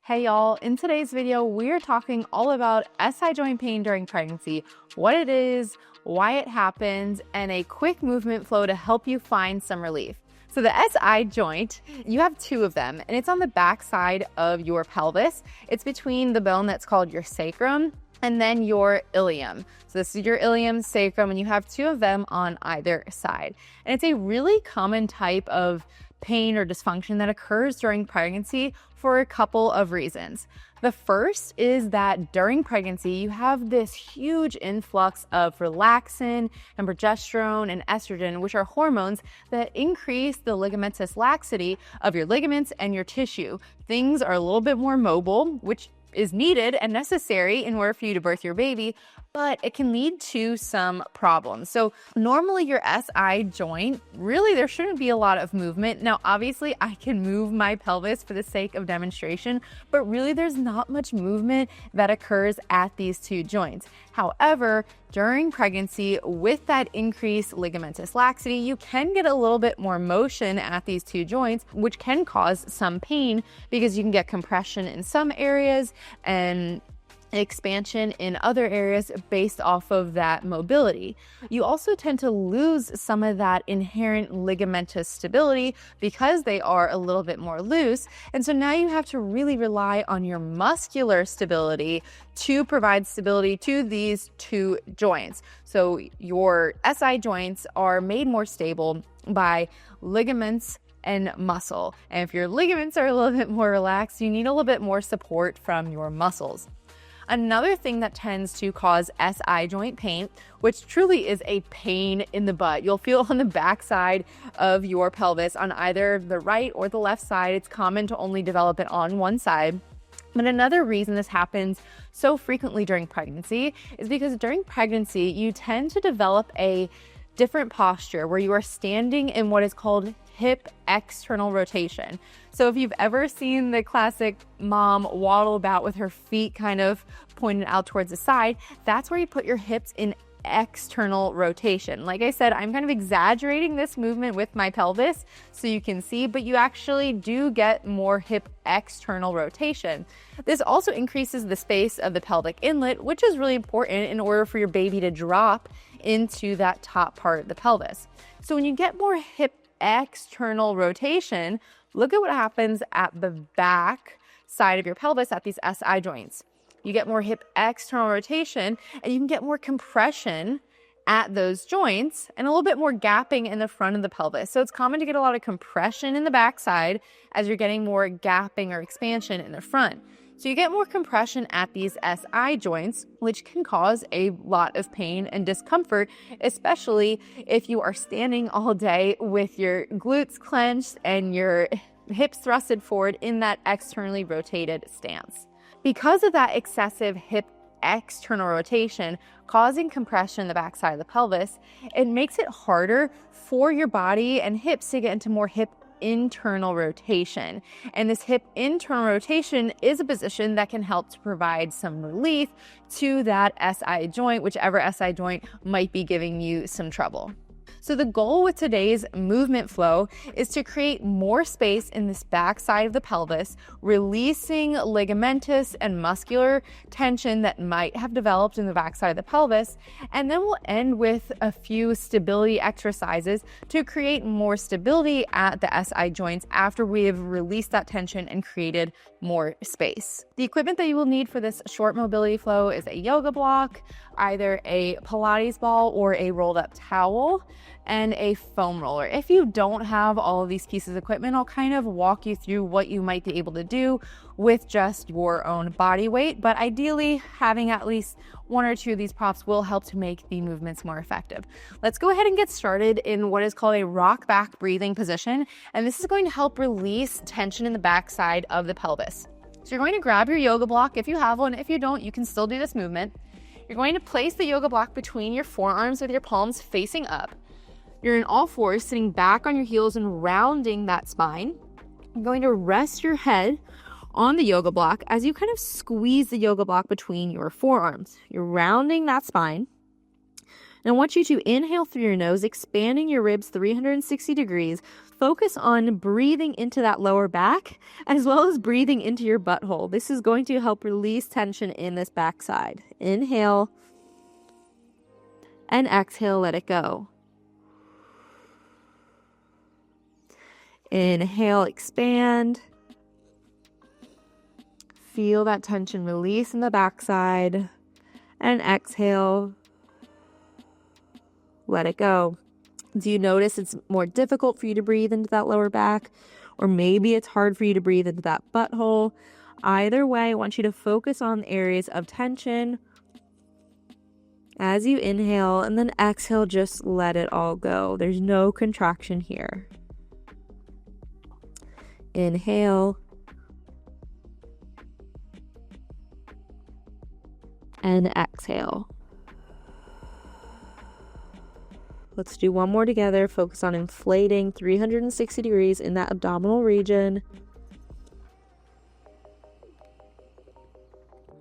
Hey y'all, in today's video, we're talking all about SI joint pain during pregnancy, what it is, why it happens, and a quick movement flow to help you find some relief. So the SI joint, you have two of them, and it's on the back side of your pelvis. It's between the bone that's called your sacrum and then your ilium. So this is your ilium, sacrum, and you have two of them on either side. And it's a really common type of pain or dysfunction that occurs during pregnancy for a couple of reasons. The first is that during pregnancy, you have this huge influx of relaxin and progesterone and estrogen, which are hormones that increase the ligamentous laxity of your ligaments and your tissue. Things are a little bit more mobile, which is needed and necessary in order for you to birth your baby, but it can lead to some problems. So normally your SI joint, really there shouldn't be a lot of movement. Now, obviously I can move my pelvis for the sake of demonstration, but really there's not much movement that occurs at these two joints. However, during pregnancy, with that increased ligamentous laxity, you can get a little bit more motion at these two joints, which can cause some pain because you can get compression in some areas and expansion in other areas based off of that mobility. You also tend to lose some of that inherent ligamentous stability because they are a little bit more loose. And so now you have to really rely on your muscular stability to provide stability to these two joints. So your SI joints are made more stable by ligaments and muscle. And if your ligaments are a little bit more relaxed, you need a little bit more support from your muscles. Another thing that tends to cause SI joint pain, which truly is a pain in the butt. You'll feel on the back side of your pelvis on either the right or the left side. It's common to only develop it on one side. But another reason this happens so frequently during pregnancy is because during pregnancy, you tend to develop a different posture where you are standing in what is called hip external rotation. So if you've ever seen the classic mom waddle about with her feet kind of pointed out towards the side, that's where you put your hips in external rotation. Like I said, I'm kind of exaggerating this movement with my pelvis so you can see, but you actually do get more hip external rotation. This also increases the space of the pelvic inlet, which is really important in order for your baby to drop into that top part of the pelvis. So when you get more hip external rotation, look at what happens at the back side of your pelvis at these SI joints. You get more hip external rotation and you can get more compression at those joints and a little bit more gapping in the front of the pelvis. So it's common to get a lot of compression in the backside as you're getting more gapping or expansion in the front. So you get more compression at these SI joints, which can cause a lot of pain and discomfort, especially if you are standing all day with your glutes clenched and your hips thrusted forward in that externally rotated stance. Because of that excessive hip external rotation causing compression in the backside of the pelvis, it makes it harder for your body and hips to get into more hip internal rotation. And this hip internal rotation is a position that can help to provide some relief to that SI joint, whichever SI joint might be giving you some trouble. So the goal with today's movement flow is to create more space in this back side of the pelvis, releasing ligamentous and muscular tension that might have developed in the back side of the pelvis. And then we'll end with a few stability exercises to create more stability at the SI joints after we have released that tension and created more space. The equipment that you will need for this short mobility flow is a yoga block, either a Pilates ball or a rolled up towel, and a foam roller. If you don't have all of these pieces of equipment, I'll kind of walk you through what you might be able to do with just your own body weight, but ideally having at least one or two of these props will help to make the movements more effective. Let's go ahead and get started in what is called a rock back breathing position, and this is going to help release tension in the backside of the pelvis. So you're going to grab your yoga block if you have one. If you don't, you can still do this movement. You're going to place the yoga block between your forearms with your palms facing up. You're in all fours, sitting back on your heels and rounding that spine. You're going to rest your head on the yoga block as you kind of squeeze the yoga block between your forearms. You're rounding that spine. And I want you to inhale through your nose, expanding your ribs 360 degrees. Focus on breathing into that lower back as well as breathing into your butthole. This is going to help release tension in this backside. Inhale and exhale, let it go. Inhale, expand. Feel that tension release in the backside. And exhale, let it go. Do you notice it's more difficult for you to breathe into that lower back? Or maybe it's hard for you to breathe into that butthole. Either way, I want you to focus on areas of tension as you inhale, and then exhale, just let it all go. There's no contraction here. Inhale. And exhale. Let's do one more together. Focus on inflating 360 degrees in that abdominal region.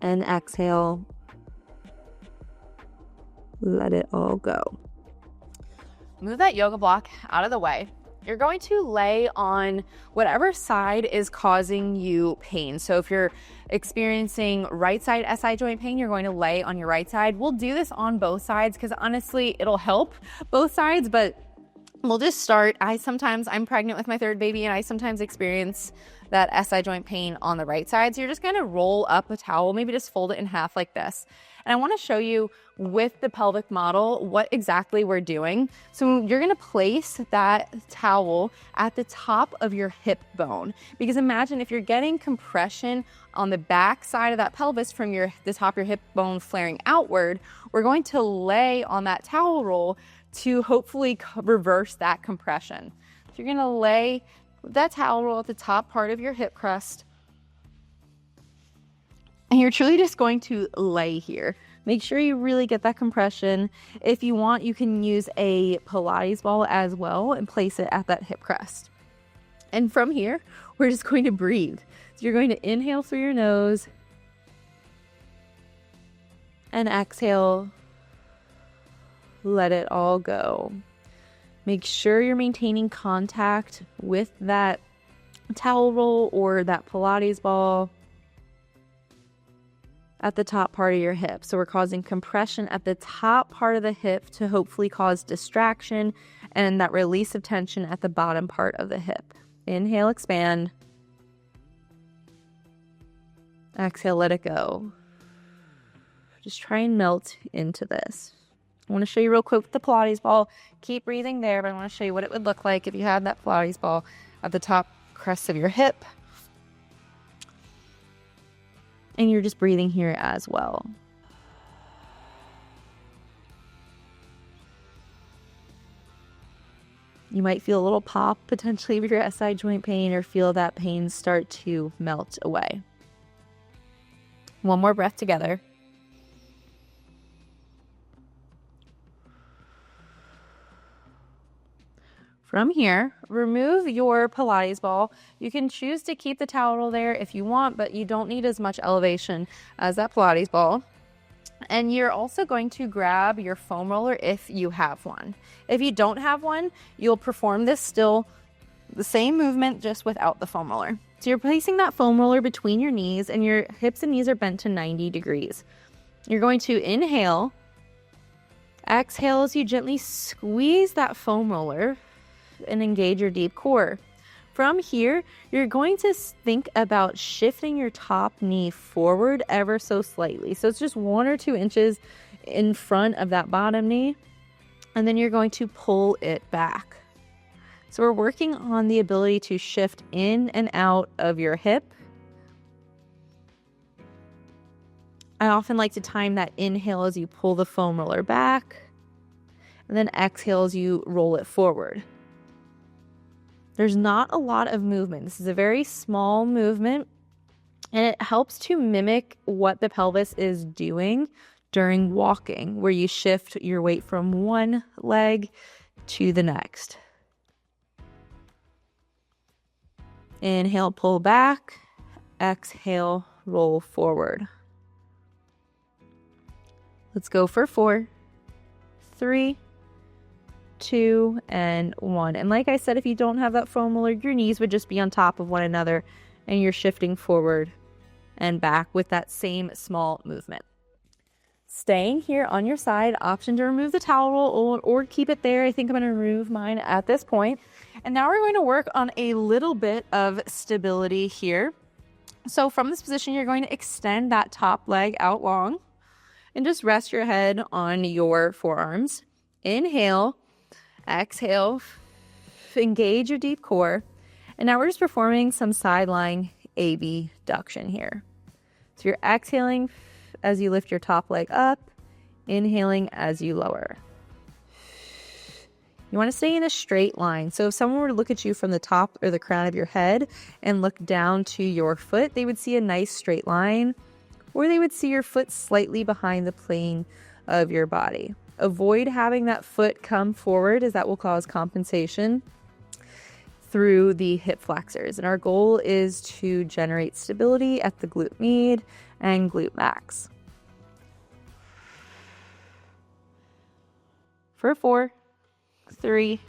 And exhale. Let it all go. Move that yoga block out of the way. You're going to lay on whatever side is causing you pain. So if you're experiencing right side SI joint pain, you're going to lay on your right side. We'll do this on both sides because honestly, it'll help both sides, but we'll just start. I'm pregnant with my third baby and I sometimes experience that SI joint pain on the right side. So you're just going to roll up a towel, maybe just fold it in half like this. And I want to show you with the pelvic model what exactly we're doing. So you're going to place that towel at the top of your hip bone, because imagine if you're getting compression on the back side of that pelvis from the top of your hip bone flaring outward, we're going to lay on that towel roll to hopefully reverse that compression. So you're going to lay that towel roll at the top part of your hip crust. And you're truly just going to lay here. Make sure you really get that compression. If you want, you can use a Pilates ball as well and place it at that hip crest. And from here, we're just going to breathe. So you're going to inhale through your nose and exhale. Let it all go. Make sure you're maintaining contact with that towel roll or that Pilates ball at the top part of your hip. So we're causing compression at the top part of the hip to hopefully cause distraction and that release of tension at the bottom part of the hip. Inhale, expand. Exhale, let it go. Just try and melt into this. I want to show you real quick with the Pilates ball. Keep breathing there, but I want to show you what it would look like if you had that Pilates ball at the top crest of your hip. And you're just breathing here as well. You might feel a little pop potentially with your SI joint pain, or feel that pain start to melt away. One more breath together. From here, remove your Pilates ball. You can choose to keep the towel roll there if you want, but you don't need as much elevation as that Pilates ball. And you're also going to grab your foam roller if you have one. If you don't have one, you'll perform this still the same movement, just without the foam roller. So you're placing that foam roller between your knees, and your hips and knees are bent to 90 degrees. You're going to inhale. Exhale as you gently squeeze that foam roller and engage your deep core. From here, you're going to think about shifting your top knee forward ever so slightly. So it's just 1 or 2 inches in front of that bottom knee. And then you're going to pull it back. So we're working on the ability to shift in and out of your hip. I often like to time that inhale as you pull the foam roller back, and then exhale as you roll it forward. There's not a lot of movement. This is a very small movement, and it helps to mimic what the pelvis is doing during walking, where you shift your weight from one leg to the next. Inhale, pull back. Exhale, roll forward. Let's go for 4, 3, 2, and 1. And like I said, if you don't have that foam roller, your knees would just be on top of one another and you're shifting forward and back with that same small movement. Staying here on your side, option to remove the towel roll or keep it there. I think I'm going to remove mine at this point. And now we're going to work on a little bit of stability here. So from this position, you're going to extend that top leg out long and just rest your head on your forearms. Inhale, exhale, engage your deep core. And now we're just performing some sideline abduction here. So you're exhaling as you lift your top leg up, inhaling as you lower. You want to stay in a straight line. So if someone were to look at you from the top or the crown of your head and look down to your foot, they would see a nice straight line, or they would see your foot slightly behind the plane of your body. Avoid having that foot come forward, as that will cause compensation through the hip flexors. And our goal is to generate stability at the glute med and glute max. For 4, 3,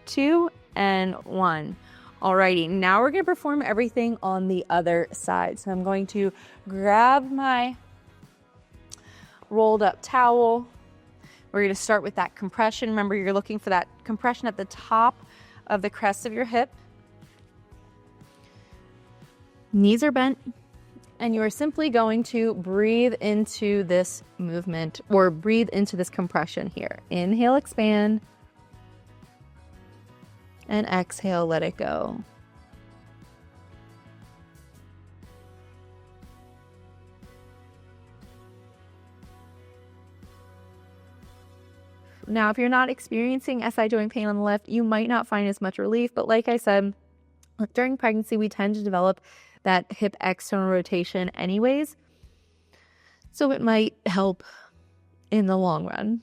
2, and 1. Alrighty, now we're going to perform everything on the other side. So I'm going to grab my rolled up towel. We're going to start with that compression. Remember, you're looking for that compression at the top of the crest of your hip. Knees are bent, and you are simply going to breathe into this movement or breathe into this compression here. Inhale, expand, and exhale, let it go. Now, if you're not experiencing SI joint pain on the left, you might not find as much relief, but like I said, during pregnancy, we tend to develop that hip external rotation anyways, so it might help in the long run.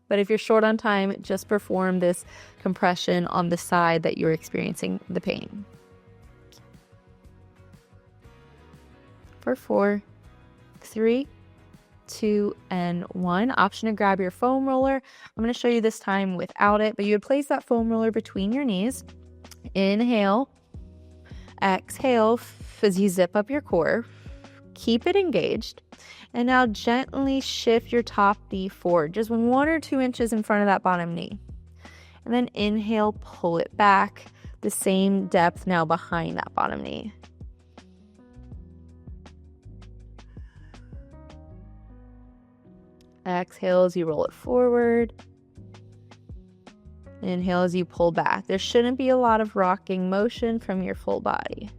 But if you're short on time, just perform this compression on the side that you're experiencing the pain. For 4, 3, 2, and 1. Option to grab your foam roller. I'm going to show you this time without it, but you would place that foam roller between your knees. Inhale, exhale as you zip up your core. Keep it engaged. And now gently shift your top knee forward, just 1 or 2 inches in front of that bottom knee. And then inhale, pull it back, the same depth now behind that bottom knee. Exhale as you roll it forward. Inhale as you pull back. There shouldn't be a lot of rocking motion from your full body.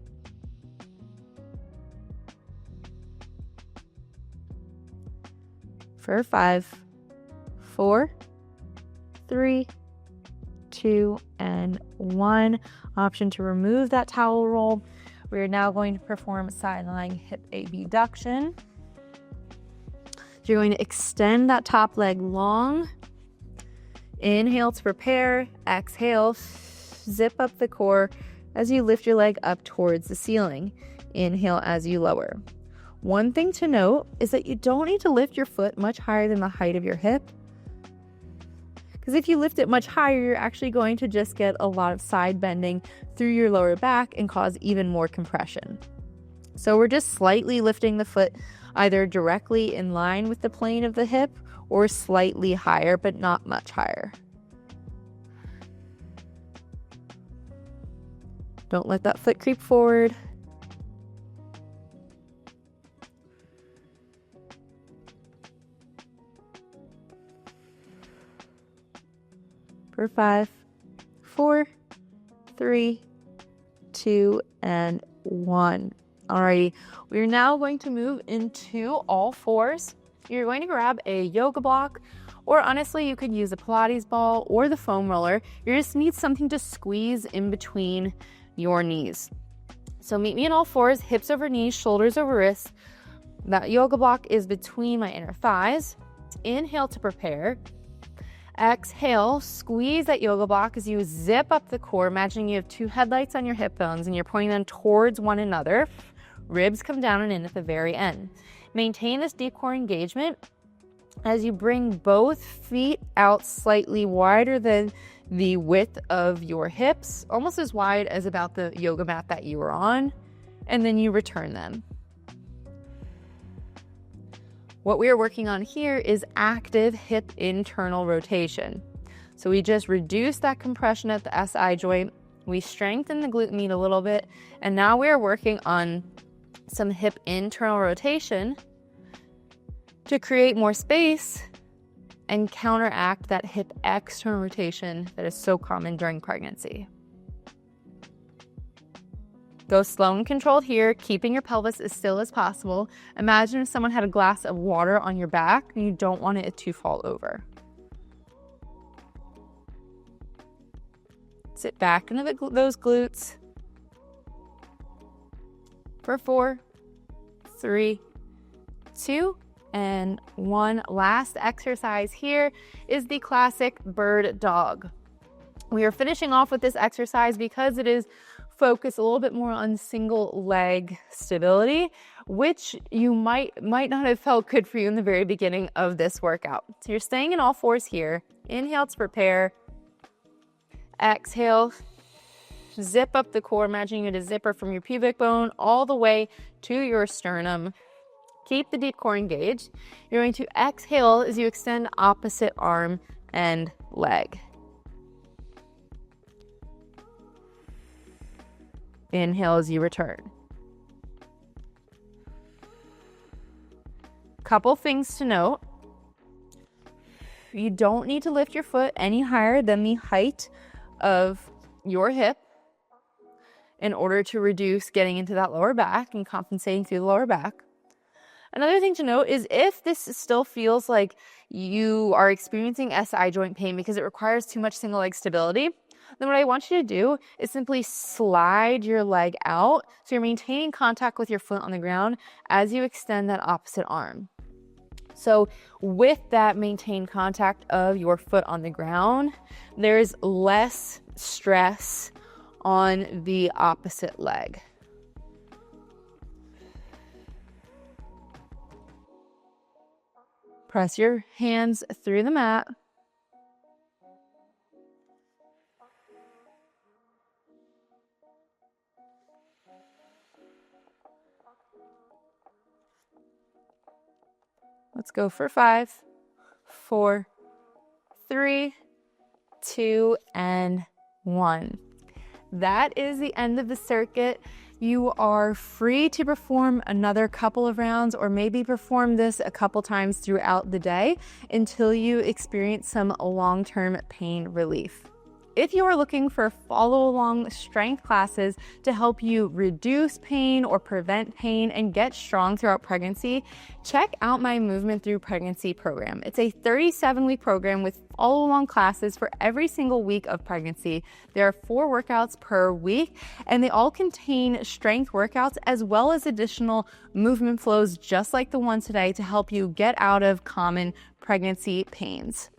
For 5, 4, 3, 2, and 1. Option to remove that towel roll. We are now going to perform sideline hip abduction. You're going to extend that top leg long. Inhale to prepare. Exhale, zip up the core as you lift your leg up towards the ceiling. Inhale as you lower. One thing to note is that you don't need to lift your foot much higher than the height of your hip, because if you lift it much higher, you're actually going to just get a lot of side bending through your lower back and cause even more compression. So we're just slightly lifting the foot either directly in line with the plane of the hip or slightly higher, but not much higher. Don't let that foot creep forward. For 5, 4, 3, 2, and 1. Alrighty, we're now going to move into all fours. You're going to grab a yoga block, or honestly, you could use a Pilates ball or the foam roller. You just need something to squeeze in between your knees. So meet me in all fours, hips over knees, shoulders over wrists. That yoga block is between my inner thighs. Inhale to prepare. Exhale, squeeze that yoga block as you zip up the core. Imagine you have 2 headlights on your hip bones and you're pointing them towards one another. Ribs come down and in at the very end. Maintain this deep core engagement as you bring both feet out slightly wider than the width of your hips, almost as wide as about the yoga mat that you were on, and then you return them. What we are working on here is active hip internal rotation. So we just reduce that compression at the SI joint, we strengthen the glute med a little bit, and now we are working on some hip internal rotation to create more space and counteract that hip external rotation that is so common during pregnancy. Go slow and controlled here, keeping your pelvis as still as possible. Imagine if someone had a glass of water on your back and you don't want it to fall over. Sit back into those glutes for 4, 3, 2, and 1. Last exercise here is the classic bird dog. We are finishing off with this exercise because it is focused a little bit more on single leg stability, which you might not have felt good for you in the very beginning of this workout. So you're staying in all fours here. Inhale to prepare. Exhale, zip up the core. Imagine you had a zipper from your pubic bone all the way to your sternum. Keep the deep core engaged. You're going to exhale as you extend opposite arm and leg. Inhale as you return. Couple things to note. You don't need to lift your foot any higher than the height of your hip in order to reduce getting into that lower back and compensating through the lower back. Another thing to note is if this still feels like you are experiencing SI joint pain because it requires too much single leg stability, then what I want you to do is simply slide your leg out so you're maintaining contact with your foot on the ground as you extend that opposite arm. So with that maintained contact of your foot on the ground, there's less stress on the opposite leg. Press your hands through the mat. Let's go for 5, 4, 3, 2, and 1. That is the end of the circuit. You are free to perform another couple of rounds or maybe perform this a couple times throughout the day until you experience some long-term pain relief. If you are looking for follow-along strength classes to help you reduce pain or prevent pain and get strong throughout pregnancy, check out my Movement Through Pregnancy program. It's a 37-week program with follow-along classes for every single week of pregnancy. There are 4 workouts per week, and they all contain strength workouts as well as additional movement flows just like the one today to help you get out of common pregnancy pains.